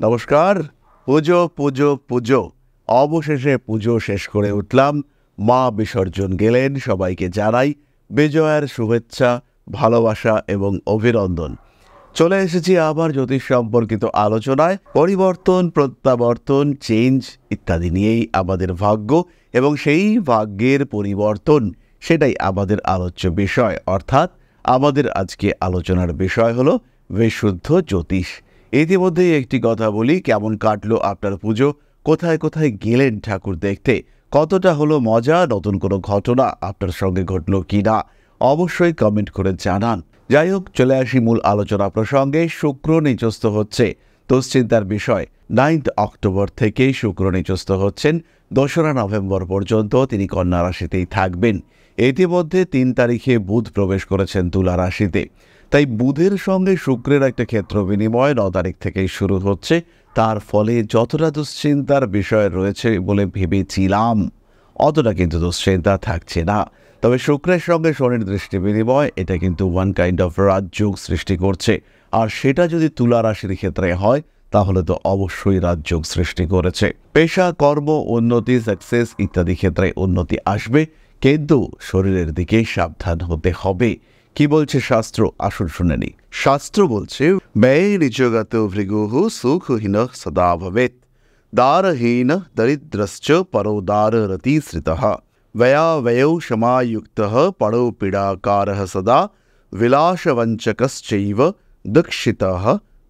নমস্কার। পুজো পুজো পুজো, অবশেষে পুজো শেষ করে উঠলাম, মা বিসর্জন গেলেন। সবাইকে জানাই বিজয়ের শুভেচ্ছা, ভালোবাসা এবং অভিনন্দন। চলে এসেছি আবার জ্যোতিষ সম্পর্কিত আলোচনায়। পরিবর্তন, প্রত্যাবর্তন, চেঞ্জ ইত্যাদি নিয়েই আমাদের ভাগ্য এবং সেই ভাগ্যের পরিবর্তন, সেটাই আমাদের আলোচ্য বিষয়। অর্থাৎ আমাদের আজকে আলোচনার বিষয় হলো বিশুদ্ধ জ্যোতিষ। ইতিমধ্যেই একটি কথা বলি, কেমন কাটলো আপনার পুজো? কোথায় কোথায় গেলেন ঠাকুর দেখতে? কতটা হলো মজা? নতুন কোনো ঘটনা আপনার সঙ্গে ঘটলো কি না অবশ্যই কমেন্ট করে জানান। যাই হোক, চলে আসি মূল আলোচনা প্রসঙ্গে। শুক্র নিচস্থ হচ্ছে, দুশ্চিন্তার বিষয়। 9 অক্টোবর থেকেই শুক্র নিচস্থ হচ্ছেন, 2রা নভেম্বর পর্যন্ত তিনি কন্যা রাশিতেই থাকবেন। ইতিমধ্যে 3 তারিখে বুধ প্রবেশ করেছেন তুলা রাশিতে। তাই বুধের সঙ্গে শুক্রের একটা ক্ষেত্র বিনিময় 9 তারিখ থেকেই শুরু হচ্ছে। তার ফলে যতটা দুশ্চিন্তার বিষয় রয়েছে বলে ভেবেছিলাম, অতটা কিন্তু দুশ্চিন্তা থাকছে না। তবে শুক্রের সঙ্গে শনির দৃষ্টি বিনিময়, এটা কিন্তু ওয়ান কাইন্ড অফ রাজযোগ সৃষ্টি করছে। আর সেটা যদি তুলা রাশির ক্ষেত্রে হয়, তাহলে তো অবশ্যই রাজযোগ সৃষ্টি করেছে। পেশা, কর্ম, উন্নতি, সাকসেস ইত্যাদি ক্ষেত্রে উন্নতি আসবে, কিন্তু শরীরের দিকে সাবধান হতে হবে। কি বলছে শাস্ত্র? আসুন শুনে নি। শাস্ত্র বলছে, ব্যয় নিচগত ভৃগুঃ সুখহীন সদা ভবেৎ, দারহীন দরিদ্রশ্চ পরোদার রতিশ্রিতঃ, ব্যয়াবয়ৌ সমাযুক্তঃ পরো পীড়াকারঃ সদা, বিলাসবঞ্চকশ্চৈব দীক্ষিতঃ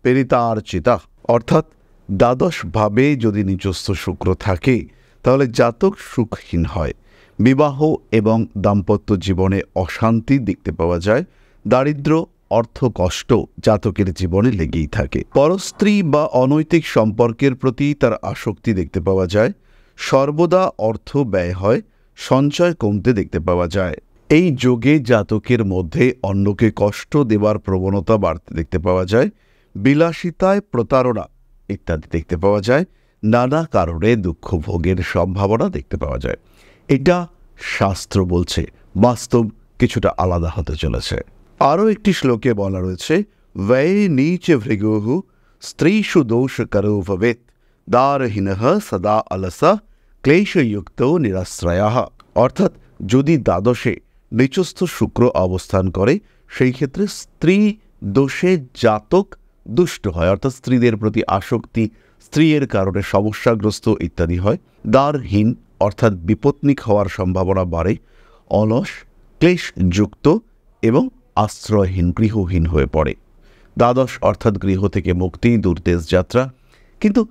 পীড়িতার্চিতঃ। অর্থাৎ দ্বাদশ ভাবে যদি নিচস্থ শুক্র থাকে, তাহলে জাতক সুখহীন হয়। বিবাহ এবং দাম্পত্য জীবনে অশান্তি দেখতে পাওয়া যায়। দারিদ্র, অর্থ কষ্ট জাতকের জীবনে লেগেই থাকে। পরস্ত্রী বা অনৈতিক সম্পর্কের প্রতি তার আসক্তি দেখতে পাওয়া যায়। সর্বদা অর্থ ব্যয় হয়, সঞ্চয় কমতে দেখতে পাওয়া যায়। এই যোগে জাতকের মধ্যে অন্যকে কষ্ট দেওয়ার প্রবণতা বাড়তে দেখতে পাওয়া যায়। বিলাসিতায় প্রতারণা ইত্যাদি দেখতে পাওয়া যায়। নানা কারণে দুঃখ ভোগের সম্ভাবনা দেখতে পাওয়া যায়। এটা শাস্ত্র বলছে, বাস্তব কিছুটা আলাদা হতে চলেছে। আরও একটি শ্লোকে বলা রয়েছে, ব্যয় নীচ ভৃগুঃ স্ত্রীষু দোষকরো ভবেৎ, দারহীনঃ সদা অলসঃ ক্লেশযুক্ত নিরাশ্রয়ঃ। অর্থাৎ যদি দ্বাদশে নিচস্থ শুক্র অবস্থান করে, সেই ক্ষেত্রে স্ত্রী দোষে জাতক দুষ্ট হয়, অর্থাৎ স্ত্রীদের প্রতি আসক্তি, স্ত্রীর কারণে সমস্যাগ্রস্ত ইত্যাদি হয়। দারহীন অর্থাৎ বিপত্নিক হওয়ার সম্ভাবনা বাড়ে। অলস, ক্লেশযুক্ত এবং আশ্রয়হীন, গৃহহীন হয়ে পড়ে। দ্বাদশ অর্থাৎ গৃহ থেকে মুক্তি, দূরদেশ যাত্রা। কিন্তু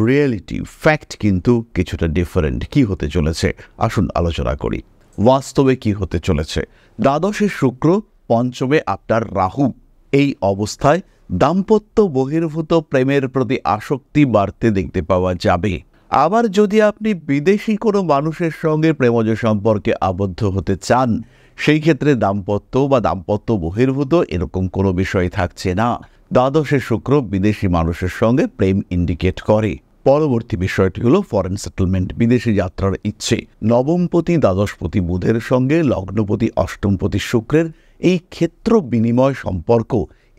রিয়েলিটি, ফ্যাক্ট কিন্তু কিছুটা ডিফারেন্ট। কি হতে চলেছে আসুন আলোচনা করি। বাস্তবে কি হতে চলেছে? দ্বাদশে শুক্র, পঞ্চমে আপনার রাহু। এই অবস্থায় দাম্পত্য বহির্ভূত প্রেমের প্রতি আসক্তি বাড়তে দেখতে পাওয়া যাবে। আবার যদি আপনি বিদেশি কোনো মানুষের সঙ্গে প্রেমজ সম্পর্কে আবদ্ধ হতে চান, সেই ক্ষেত্রে দাম্পত্য বা দাম্পত্য বহির্ভূত এরকম কোনো বিষয় থাকছে না। দ্বাদশে শুক্র বিদেশি মানুষের সঙ্গে প্রেম ইন্ডিকেট করে। পরবর্তী বিষয়টি হলো ফরেন সেটেলমেন্ট, বিদেশি যাত্রার ইচ্ছে। নবমপতি দ্বাদশপতি বুধের সঙ্গে লগ্নপতি অষ্টমপতি শুক্রের এই ক্ষেত্র বিনিময় সম্পর্ক,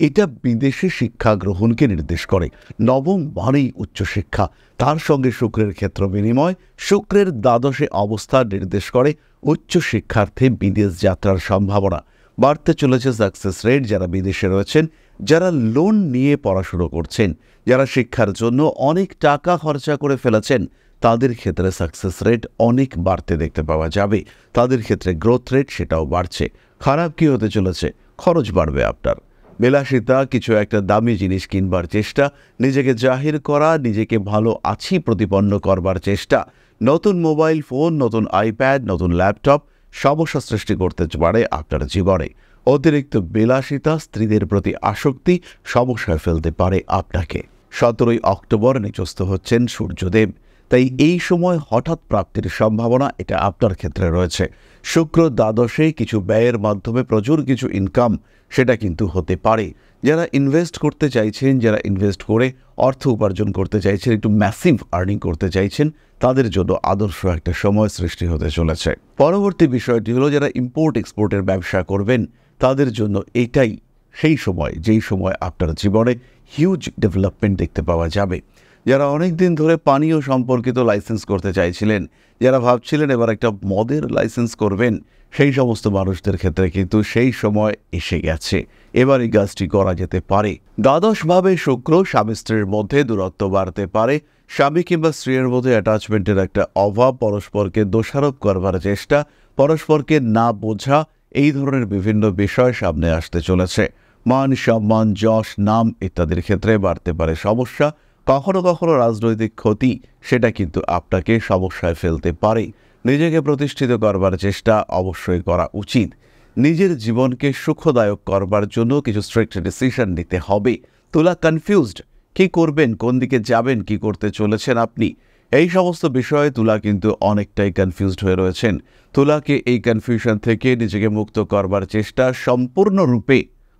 এটা বিদেশে শিক্ষা গ্রহণকে নির্দেশ করে। নবম মানেই উচ্চশিক্ষা, তার সঙ্গে শুক্রের ক্ষেত্র বিনিময়, শুক্রের দ্বাদশে অবস্থান নির্দেশ করে উচ্চশিক্ষার্থে বিদেশ যাত্রার সম্ভাবনা বাড়তে চলেছে। সাকসেস রেট, যারা বিদেশে রয়েছেন, যারা লোন নিয়ে পড়াশুনো করছেন, যারা শিক্ষার জন্য অনেক টাকা খরচা করে ফেলেছেন, তাদের ক্ষেত্রে সাকসেস রেট অনেক বাড়তে দেখতে পাওয়া যাবে। তাদের ক্ষেত্রে গ্রোথ রেট সেটাও বাড়ছে। খারাপ কি হতে চলেছে? খরচ বাড়বে আপনার। বিলাসিতা, কিছু একটা দামি জিনিস কিনবার চেষ্টা, নিজেকে জাহির করা, নিজেকে ভালো আছি প্রতিপন্ন করবার চেষ্টা, নতুন মোবাইল ফোন, নতুন আইপ্যাড, নতুন ল্যাপটপ সমস্যা সৃষ্টি করতে পারে আপনার জীবনে। অতিরিক্ত বিলাসিতা, স্ত্রীদের প্রতি আসক্তি সমস্যায় ফেলতে পারে আপনাকে। 17 অক্টোবর নিচস্থ হচ্ছেন সূর্যদেব। তাই এই সময় হঠাৎ প্রাপ্তির সম্ভাবনা এটা আপনার ক্ষেত্রে রয়েছে। শুক্র দ্বাদশে কিছু ব্যয়ের মাধ্যমে প্রচুর কিছু ইনকাম, সেটা কিন্তু হতে পারে। যারা ইনভেস্ট করতে চাইছেন, যারা ইনভেস্ট করে অর্থ উপার্জন করতে চাইছেন, একটু ম্যাসিভ আর্নিং করতে চাইছেন, তাদের জন্য আদর্শ একটা সময় সৃষ্টি হতে চলেছে। পরবর্তী বিষয়টি হলো, যারা ইম্পোর্ট এক্সপোর্টের ব্যবসা করবেন, তাদের জন্য এইটাই সেই সময় যেই সময় আপনার জীবনে হিউজ ডেভেলপমেন্ট দেখতে পাওয়া যাবে। যারা অনেক দিন ধরে পানীয় সম্পর্কিত লাইসেন্স করতে চাইছিলেন, যারা ভাবছিলেন এবার একটা মদের লাইসেন্স করবেন, সেই সমস্ত মানুষদের ক্ষেত্রে কিন্তু সেই সময় এসে গেছে। এবার এই কাজটি করা যেতে পারে। দ্বাদশভাবে শুক্র স্বামী স্ত্রীর মধ্যে দূরত্ব বাড়তে পারে। স্বামী কিংবা স্ত্রীর মধ্যে অ্যাটাচমেন্টের একটা অভাব, পরস্পরকে দোষারোপ করবার চেষ্টা, পরস্পরকে না বোঝা, এই ধরনের বিভিন্ন বিষয় সামনে আসতে চলেছে। মান সম্মান, যশ, নাম ইত্যাদির ক্ষেত্রে বাড়তে পারে সমস্যা। কখনো কখনো রাজনৈতিক ক্ষতি, সেটা কিন্তু আপনাকে সমস্যায় ফেলতে পারে। নিজেকে প্রতিষ্ঠিত করবার চেষ্টা অবশ্যই করা উচিত। নিজের জীবনকে সুখদায়ক করবার জন্য কিছু স্ট্রিক্ট ডিসিশন নিতে হবে। তুলা কনফিউজড, কি করবেন, কোন দিকে যাবেন, কি করতে চলেছেন আপনি, এই সমস্ত বিষয়ে তুলা কিন্তু অনেকটাই কনফিউজড হয়ে রয়েছেন। তুলাকে এই কনফিউশন থেকে নিজেকে মুক্ত করবার চেষ্টা সম্পূর্ণরূপে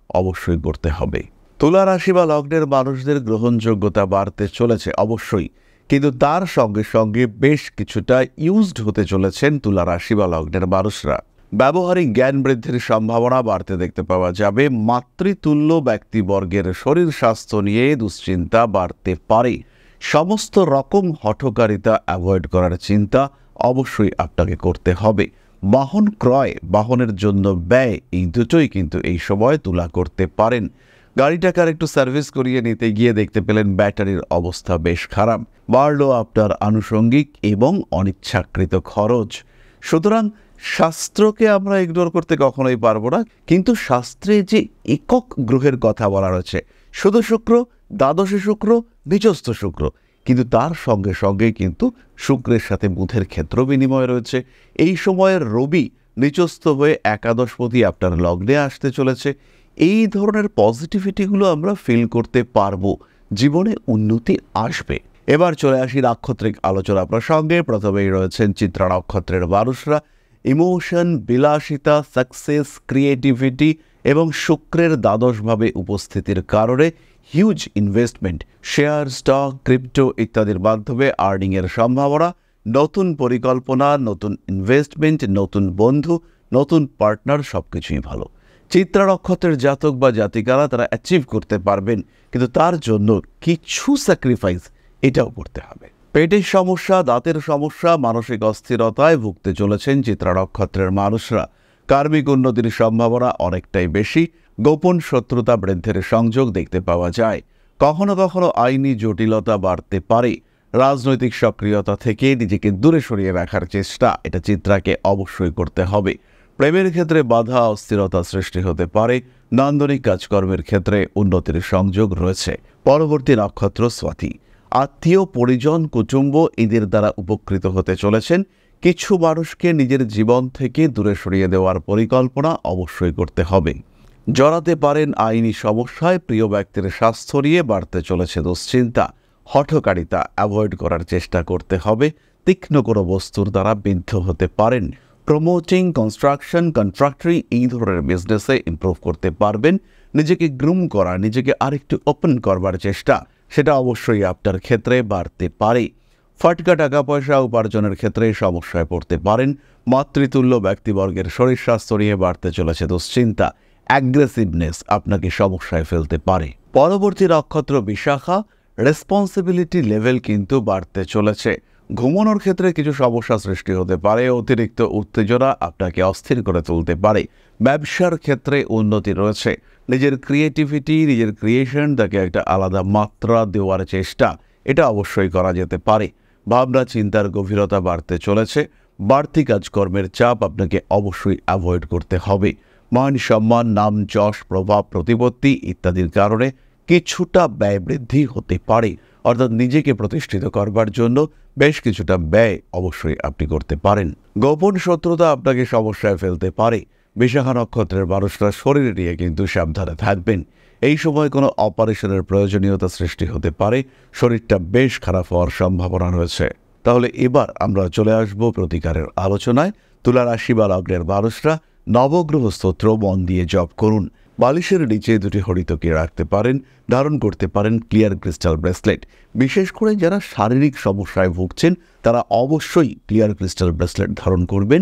অবশ্যই করতে হবে। তুলা রাশি বা লগ্নের মানুষদের গ্রহণযোগ্যতা বাড়তে চলেছে অবশ্যই, কিন্তু তার সঙ্গে সঙ্গে বেশ কিছুটা ইউজড হতে চলেছেন তুলা রাশি বা লগ্নের মানুষরা। ব্যবহারিক জ্ঞান বৃদ্ধির সম্ভাবনা বাড়তে দেখতে পাওয়া যাবে। মাতৃতুল্য ব্যক্তিবর্গের শরীর স্বাস্থ্য নিয়ে দুশ্চিন্তা বাড়তে পারে। সমস্ত রকম হঠকারিতা অ্যাভয়েড করার চিন্তা অবশ্যই আপনাকে করতে হবে। বাহন ক্রয়, বাহনের জন্য ব্যয়, এই দুটোই কিন্তু এই সময় তুলা করতে পারেন। গাড়িটাকে আর একটু সার্ভিস করিয়ে নিতে গিয়ে দেখতে পেলেন ব্যাটারির অবস্থা বেশ খারাপ। বাড়ল আপনার আনুষঙ্গিক এবং অনিচ্ছাকৃত খরচ। সুতরাং শাস্ত্রকে আমরা ইগনোর করতে কখনোই পারবো না, কিন্তু শাস্ত্রে যে একক গ্রহের কথা বলা রয়েছে, শুধু শুক্র, দ্বাদশে শুক্র, নিচস্থ শুক্র, কিন্তু তার সঙ্গে সঙ্গে কিন্তু শুক্রের সাথে বুধের ক্ষেত্র বিনিময় রয়েছে। এই সময়ের রবি নিচস্থ হয়ে একাদশপতি আপনার লগ্নে আসতে চলেছে। এই ধরনের পজিটিভিটিগুলো আমরা ফিল করতে পারবো, জীবনে উন্নতি আসবে। এবার চলে আসি নাক্ষত্রিক আলোচনা প্রসঙ্গে। প্রথমেই রয়েছেন চিত্রা নক্ষত্রের মানুষরা। ইমোশন, বিলাসিতা, সাকসেস, ক্রিয়েটিভিটি এবং শুক্রের দ্বাদশভাবে উপস্থিতির কারণে huge investment, share, stock, crypto ইত্যাদির মাধ্যমে আর্নিংয়ের সম্ভাবনা, নতুন পরিকল্পনা, নতুন ইনভেস্টমেন্ট, নতুন বন্ধু, নতুন পার্টনার, সবকিছুই ভালো। চিত্রা নক্ষত্রের জাতক বা জাতিকারা তারা অ্যাচিভ করতে পারবেন, কিন্তু তার জন্য কিছু স্যাক্রিফাইস এটাও করতে হবে। পেটের সমস্যা, দাঁতের সমস্যা, মানসিক অস্থিরতায় ভুগতে চলেছেন চিত্রা নক্ষত্রের মানুষরা। কার্মিক উন্নতির সম্ভাবনা অনেকটাই বেশি। গোপন শত্রুতা বৃদ্ধির সংযোগ দেখতে পাওয়া যায়। কখনো কখনো আইনি জটিলতা বাড়তে পারে। রাজনৈতিক সক্রিয়তা থেকে নিজেকে দূরে সরিয়ে রাখার চেষ্টা, এটা চিত্রাকে অবশ্যই করতে হবে। প্রেমের ক্ষেত্রে বাধা, অস্থিরতা সৃষ্টি হতে পারে। নান্দনিক কাজকর্মের ক্ষেত্রে উন্নতির সংযোগ রয়েছে। পরবর্তী নক্ষত্র স্বাতী। আত্মীয় পরিজন, কুটুম্ব এদের দ্বারা উপকৃত হতে চলেছেন। কিছু মানুষকে নিজের জীবন থেকে দূরে সরিয়ে দেওয়ার পরিকল্পনা অবশ্যই করতে হবে। জড়াতে পারেন আইনি সমস্যায়। প্রিয় ব্যক্তির স্বাস্থ্য নিয়ে বাড়তে চলেছে দুশ্চিন্তা। হঠকারিতা অ্যাভয়েড করার চেষ্টা করতে হবে। তীক্ষ্ণ কোনো বস্তুর দ্বারা বিদ্ধ হতে পারেন। প্রমোটিং, কনস্ট্রাকশন, কন্ট্রাক্টরি এই ধরনের বিজনেসে ইমপ্রুভ করতে পারবেন। নিজেকে গ্রুম করা, নিজেকে আরেকটু ওপেন করবার চেষ্টা, সেটা অবশ্যই আপনার ক্ষেত্রে বাড়তে পারে। ফাটকা টাকা পয়সা উপার্জনের ক্ষেত্রে সমস্যায় পড়তে পারেন। মাতৃতুল্য ব্যক্তিবর্গের শরীর স্বাস্থ্য নিয়ে বাড়তে চলেছে দুশ্চিন্তা। অ্যাগ্রেসিভনেস আপনাকে সমস্যায় ফেলতে পারে। পরবর্তী নক্ষত্র বিশাখা। রেসপন্সিবিলিটি লেভেল কিন্তু বাড়তে চলেছে। ঘুমানোর ক্ষেত্রে কিছু সমস্যা সৃষ্টি হতে পারে। অতিরিক্ত উত্তেজনা আপনাকে অস্থির করে তুলতে পারে। ব্যবসার ক্ষেত্রে উন্নতি রয়েছে। নিজের ক্রিয়েটিভিটি, নিজের ক্রিয়েশন, তাকে একটা আলাদা মাত্রা দেওয়ার চেষ্টা, এটা অবশ্যই করা যেতে পারে। ভাবনা চিন্তার গভীরতা বাড়তে চলেছে। বাড়তি কাজকর্মের চাপ আপনাকে অবশ্যই অ্যাভয়েড করতে হবে। মান সম্মান, নাম, যশ, প্রভাব, প্রতিপত্তি ইত্যাদির কারণে কিছুটা ব্যয় বৃদ্ধি হতে পারে। অর্থাৎ নিজেকে প্রতিষ্ঠিত করবার জন্য বেশ কিছুটা ব্যয় অবশ্যই আপনি করতে পারেন। গোপন শত্রুতা আপনাকে সমস্যায় ফেলতে পারে। বিশাখা নক্ষত্রের মানুষরা শরীর নিয়ে কিন্তু সাবধানে থাকবেন। এই সময় কোনো অপারেশনের প্রয়োজনীয়তা সৃষ্টি হতে পারে। শরীরটা বেশ খারাপ হওয়ার সম্ভাবনা রয়েছে। তাহলে এবার আমরা চলে আসব প্রতিকারের আলোচনায়। তুলা রাশি বা লগ্নের মানুষরা নবগ্রহ স্তোত্র মন দিয়ে জপ করুন। বালিশের নিচে দুটি হরিতকি রাখতে পারেন। ধারণ করতে পারেন ক্লিয়ার ক্রিস্টাল ব্রেসলেট। বিশেষ করে যারা শারীরিক সমস্যায় ভুগছেন তারা অবশ্যই ক্লিয়ার ক্রিস্টাল ব্রেসলেট ধারণ করবেন।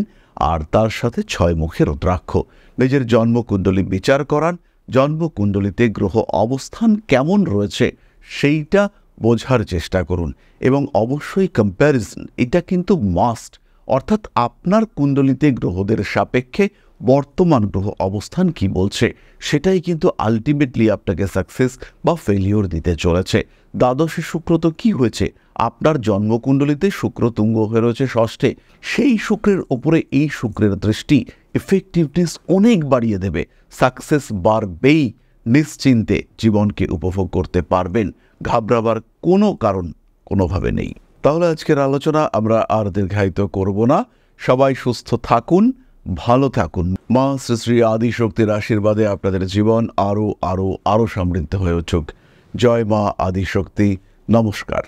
আর তার সাথে 6 মুখের রুদ্রাক্ষ। নিজের জন্মকুণ্ডলী বিচার করান। জন্মকুণ্ডলিতে গ্রহ অবস্থান কেমন রয়েছে সেইটা বোঝার চেষ্টা করুন এবং অবশ্যই কম্প্যারিজন এটা কিন্তু মাস্ট, অর্থাৎ আপনার কুণ্ডলিতে গ্রহদের সাপেক্ষে বর্তমান গ্রহ অবস্থান কি বলছে সেটাই কিন্তু আলটিমেটলি আপনাকে সাকসেস বা ফেলিওর দিতে চলেছে। দ্বাদশে শুক্র তো কি হয়েছে, আপনার জন্মকুণ্ডলিতে শুক্র তুঙ্গ হয়ে রয়েছে ষষ্ঠে, সেই শুক্রের ওপরে এই শুক্রের দৃষ্টি এফেক্টিভনেস অনেক বাড়িয়ে দেবে, সাকসেস বাড়বেই, নিশ্চিন্তে জীবনকে উপভোগ করতে পারবেন, ঘাবড়াবার কোনো কারণ কোনোভাবে নেই। তাহলে আজকের আলোচনা আমরা আর দীর্ঘায়িত করব না, সবাই সুস্থ থাকুন, ভালো থাকুন। মা শ্রী শ্রী আদিশক্তির আশীর্বাদে আপনাদের জীবন আরও আরও আরও সমৃদ্ধ হয়ে উঠুক। জয় মা আদিশক্তি। নমস্কার।